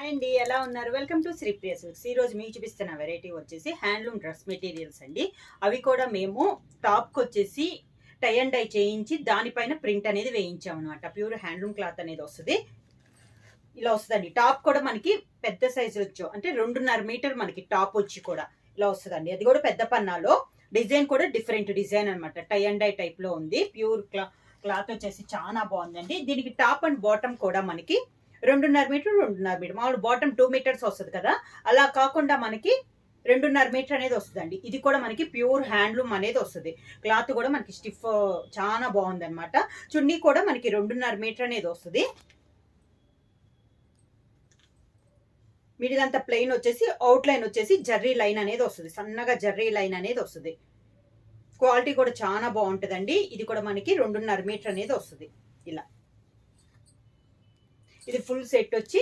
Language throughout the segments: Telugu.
హాయ్ అండి, ఎలా ఉన్నారు? Welcome to Sripriya silks. ఈరోజు మీకు చూపిస్తున్న వెరైటీ వచ్చేసి హ్యాండ్లూమ్ డ్రెస్ మెటీరియల్స్ అండి. అవి కూడా మేము టాప్కి వచ్చేసి టై అండ్ డై చేయించి దానిపైన ప్రింట్ అనేది వేయించాం అనమాట. ప్యూర్ హ్యాండ్లూమ్ క్లాత్ అనేది వస్తుంది. ఇలా వస్తుందండి. టాప్ కూడా మనకి పెద్ద సైజు వచ్చాం అంటే 2.5 మీటర్ మనకి టాప్ వచ్చి కూడా ఇలా వస్తుందండి. అది కూడా పెద్ద పన్నాలో డిజైన్ కూడా డిఫరెంట్ డిజైన్ అనమాట. టై అండ్ డై టైప్ లో ఉంది. ప్యూర్ క్లాత్ వచ్చేసి చాలా బాగుందండి. దీనికి టాప్ అండ్ బాటమ్ కూడా మనకి 2.5 మీటర్ 2.5 మీటర్ మామూలు బాటమ్ 2 మీటర్స్ వస్తుంది కదా, అలా కాకుండా మనకి 2.5 మీటర్ అనేది వస్తుందండి. ఇది కూడా మనకి ప్యూర్ హ్యాండ్లూమ్ అనేది వస్తుంది. క్లాత్ కూడా మనకి స్టిఫ్ చాలా బాగుంది అనమాట. చున్నీ కూడా మనకి 2.5 మీటర్ అనేది వస్తుంది. మిడిల్ అంతా ప్లెయిన్ వచ్చేసి అవుట్ లైన్ వచ్చేసి జర్రీ లైన్ అనేది వస్తుంది. సన్నగా జర్రీ లైన్ అనేది వస్తుంది. క్వాలిటీ కూడా చాలా బాగుంటుందండి. ఇది కూడా మనకి 2.5 మీటర్ అనేది వస్తుంది. ఇలా ఇది ఫుల్ సెట్ వచ్చి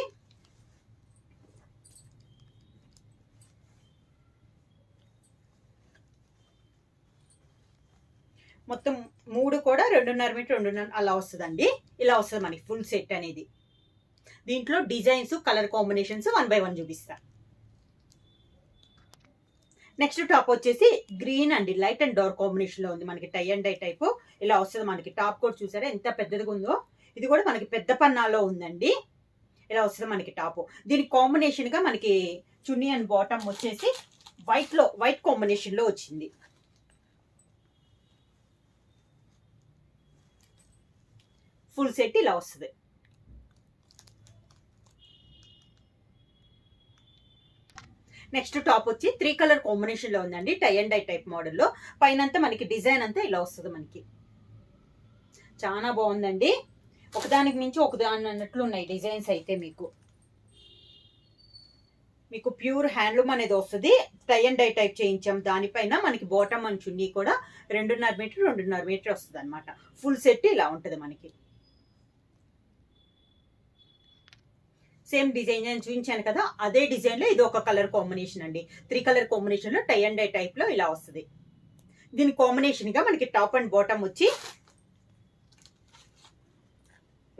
మొత్తం 3 కూడా 2.5 మీటర్ 2.5 అలా వస్తుందండి. ఇలా వస్తుంది మనకి ఫుల్ సెట్ అనేది. దీంట్లో డిజైన్స్ కలర్ కాంబినేషన్స్ 1 by 1 చూపిస్తా. నెక్స్ట్ టాప్ వచ్చేసి గ్రీన్ అండి, లైట్ అండ్ డార్క్ కాంబినేషన్ లో ఉంది. మనకి టై అండ్ డై టైప్ ఇలా వస్తుంది. మనకి టాప్ కూడా చూసారా ఎంత పెద్దదిగా ఉందో. ఇది కూడా మనకి పెద్ద పన్నాలో ఉందండి. ఇలా వస్తుంది మనకి టాప్. దీనికి కాంబినేషన్ గా మనకి చున్నీ అండ్ బాటమ్ వచ్చేసి వైట్ కాంబినేషన్ లో వచ్చింది. ఫుల్ సెట్ ఇలా వస్తుంది. నెక్స్ట్ టాప్ వచ్చి 3 కలర్ కాంబినేషన్ లో ఉందండి. టై అండ్ డై టైప్ మోడల్లో పైనంతా మనకి డిజైన్ అంతా ఇలా వస్తుంది. మనకి చాలా బాగుందండి. ఒకదానికి మించి ఒకదాని అన్నట్లు ఉన్నాయి డిజైన్స్ అయితే. మీకు ప్యూర్ హ్యాండ్లూమ్ అనేది వస్తుంది. టై అండ్ డై టైప్ చేయించాం. దానిపైన మనకి బాటమ్ అండ్ చున్నీ కూడా 2.5 మీటర్ 2.5 మీటర్ వస్తుంది అనమాట. ఫుల్ సెట్ ఇలా ఉంటుంది మనకి. సేమ్ డిజైన్ నేను చూపించాను కదా, అదే డిజైన్ లో ఇది ఒక కలర్ కాంబినేషన్ అండి. 3 కలర్ కాంబినేషన్ లో టై అండ్ డై టైప్ లో ఇలా వస్తుంది. దీని కాంబినేషన్ గా మనకి టాప్ అండ్ బాటమ్ వచ్చి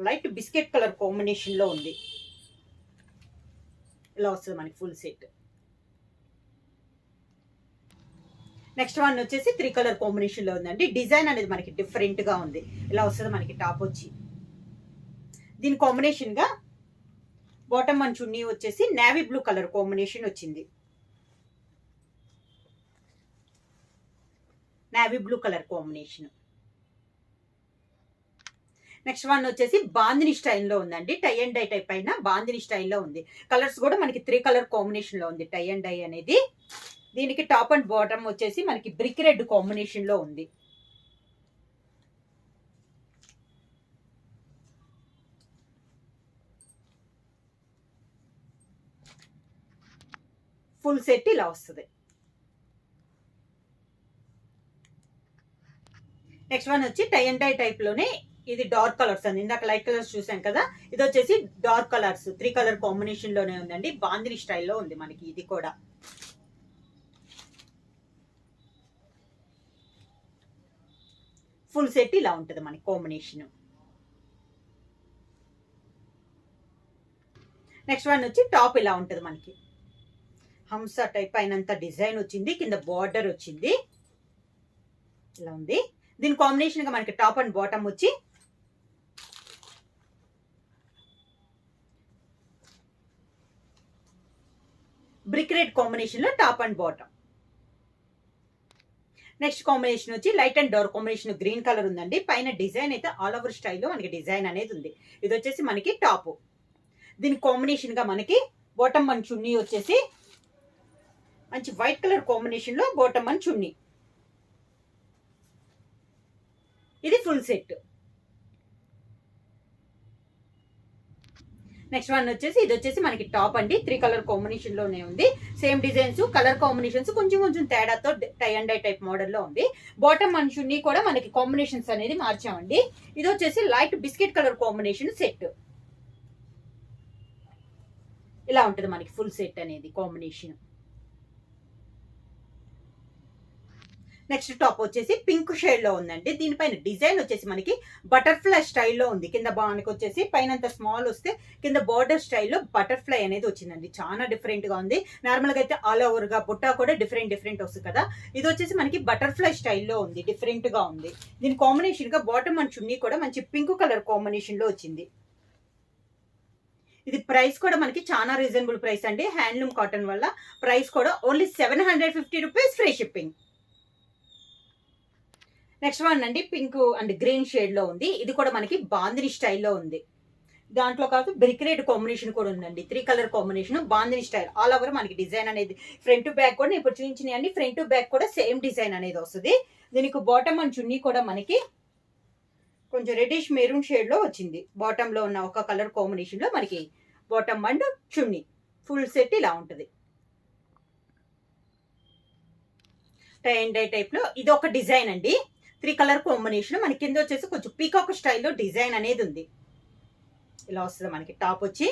లైట్ బిస్కెట్ కలర్ కాంబినేషన్ లో ఉంది. ఇలా వస్తుంది మనకి ఫుల్ సెట్. నెక్స్ట్ వన్ వచ్చేసి 3 కలర్ కాంబినేషన్ లో ఉందండి. డిజైన్ అనేది మనకి డిఫరెంట్ గా ఉంది. ఇలా వస్తుంది మనకి టాప్ వచ్చి. దీని కాంబినేషన్ గా బాటమ్ అండ్ చున్నీ వచ్చేసి నేవీ బ్లూ కలర్ కాంబినేషన్ వచ్చింది. Navy blue colour combination. Next one వచ్చేసి బాందిని స్టైల్లో ఉందండి. టై అండ్ డై టైప్ పైన బాందిని స్టైల్లో ఉంది. కలర్స్ కూడా మనకి 3 కలర్ కాంబినేషన్ లో ఉంది టై అండ్ డై అనేది. దీనికి టాప్ అండ్ బాటమ్ వచ్చేసి మనకి బ్రిక్ రెడ్ కాంబినేషన్ లో ఉంది. ఫుల్ సెట్ ఇలా వస్తుంది. నెక్స్ట్ వన్ వచ్చి టై అండ్ డై టైప్ లోనే ఇది డార్క్ కలర్స్ అండి. ఇందాక లైట్ కలర్స్ చూసాం కదా, ఇది వచ్చేసి డార్క్ కలర్స్ 3 కలర్ కాంబినేషన్ లోనే ఉందండి. బాందిని స్టైల్లో ఉంది మనకి. ఇది కూడా ఫుల్ సెట్ ఇలా ఉంటుంది మనకి కాంబినేషన్. నెక్స్ట్ వన్ వచ్చి టాప్ ఇలా ఉంటుంది మనకి. హంస టైప్ పైనంత డిజైన్ వచ్చింది, కింద బార్డర్ వచ్చింది. ఇలా ఉంది. దీని కాంబినేషన్ గా మనకి టాప్ అండ్ బాటమ్ వచ్చి బ్రిక్ రెడ్ కాంబినేషన్ లో top and bottom. Next combination వచ్చి light and dark combination green colour ఉందండి. పైన డిజైన్ అయితే ఆల్ ఓవర్ స్టైల్లో మనకి డిజైన్ అనేది ఉంది. ఇది వచ్చేసి మనకి టాప్. దీని కాంబినేషన్ గా మనకి బాటమ్ అండ్ చున్నీ వచ్చేసి మంచి వైట్ కలర్ కాంబినేషన్ లో బాటమ్ అండ్ చున్నీ. ఇది ఫుల్ సెట్. నెక్స్ట్ వన్ వచ్చేసి ఇది వచ్చేసి మనకి టాప్ అండి. 3 కలర్ కాంబినేషన్ లోనే ఉంది. సేమ్ డిజైన్స్, కలర్ కాంబినేషన్స్ కొంచెం తేడాతో టై అండ్ డై టైప్ మోడల్లో ఉంది. బాటమ్ అండ్ చున్నీ కూడా మనకి కాంబినేషన్స్ అనేది మార్చామండి. ఇది వచ్చేసి light biscuit colour combination set. ఇలా ఉంటుంది మనకి ఫుల్ సెట్ అనేది కాంబినేషన్. నెక్స్ట్ టాప్ వచ్చేసి పింక్ షేడ్ లో ఉందండి. దీనిపైన డిజైన్ వచ్చేసి మనకి బటర్ఫ్లై స్టైల్లో ఉంది. కింద బానికి వచ్చేసి పైన అంత స్మాల్ వస్తే కింద బార్డర్ స్టైల్లో బటర్ఫ్లై అనేది వచ్చిందండి. చాలా డిఫరెంట్ గా ఉంది. నార్మల్ గా అయితే ఆల్ ఓవర్ గా బుట్ట కూడా డిఫరెంట్ వస్తుంది కదా. ఇది వచ్చేసి మనకి బటర్ఫ్లై స్టైల్లో ఉంది. డిఫరెంట్ గా ఉంది. దీని కాంబినేషన్ గా బాటమ్ అండ్ చున్నీ కూడా మంచి పింక్ కలర్ కాంబినేషన్ లో వచ్చింది. ఇది ప్రైస్ కూడా మనకి చాలా రీజనబుల్ ప్రైస్ అండి. హ్యాండ్లూమ్ కాటన్ వల్ల ప్రైస్ కూడా only 750 rupees, free shipping. Next one అండి, పింక్ అండ్ గ్రీన్ షేడ్ లో ఉంది. ఇది కూడా మనకి బాందిని స్టైల్లో ఉంది. దాంట్లో కాదు బ్రిక్ రెడ్ కాంబినేషన్ కూడా ఉందండి. 3 colour combination bandhani style. All over మనకి డిజైన్ అనేది ఫ్రంట్ టు బ్యాక్ కూడా ఇప్పుడు చూపించినాయి అండి. ఫ్రంట్ టు బ్యాక్ కూడా సేమ్ డిజైన్ అనేది వస్తుంది. దీనికి బాటమ్ అండ్ చున్నీ కూడా మనకి కొంచెం రెడ్డిష్ మెరూన్ షేడ్ లో వచ్చింది. బాటమ్ లో ఉన్న ఒక కలర్ కాంబినేషన్ లో మనకి bottom and chunni full set ఇలా ఉంటుంది. టై అండ్ డై టైప్ లో ఇది ఒక డిజైన్ అండి. 3 కలర్ కాంబినేషన్ మనకి కింద వచ్చేసి కొంచెం పీకాక్ స్టైల్లో డిజైన్ అనేది ఉంది. ఇలా వస్తుంది మనకి టాప్ వచ్చి.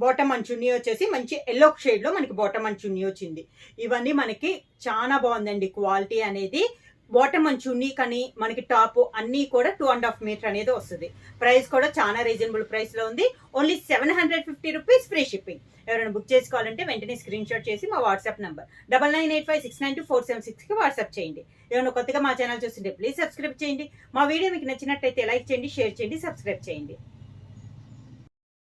బాటమ్ అండ్ చున్నీ వచ్చేసి మంచి ఎల్లో షేడ్ లో మనకి బాటమ్ అండ్ చున్నీ వచ్చింది. ఇవన్నీ మనకి చాలా బాగుందండి క్వాలిటీ అనేది. బాటమ్ అండ్ చున్నీ కానీ మనకి టాప్ అన్నీ కూడా 2.5 మీటర్ అనేది వస్తుంది. ప్రైస్ కూడా చాలా రీజనబుల్ ప్రైస్ లో ఉంది. Only 750 rupees, free shipping. ఎవరైనా బుక్ చేసుకోవాలంటే వెంటనే స్క్రీన్ షాట్ చేసి మా వాట్సాప్ నంబర్ 9985692476 కి వాట్సాప్ చేయండి. ఏమైనా కొత్తగా మా ఛానల్ చూస్తుంటే ప్లీజ్ సబ్స్క్రైబ్ చేయండి. మా వీడియో మీకు నచ్చినట్టయితే లైక్ చేయండి, షేర్ చేయండి, సబ్స్క్రైబ్ చేయండి.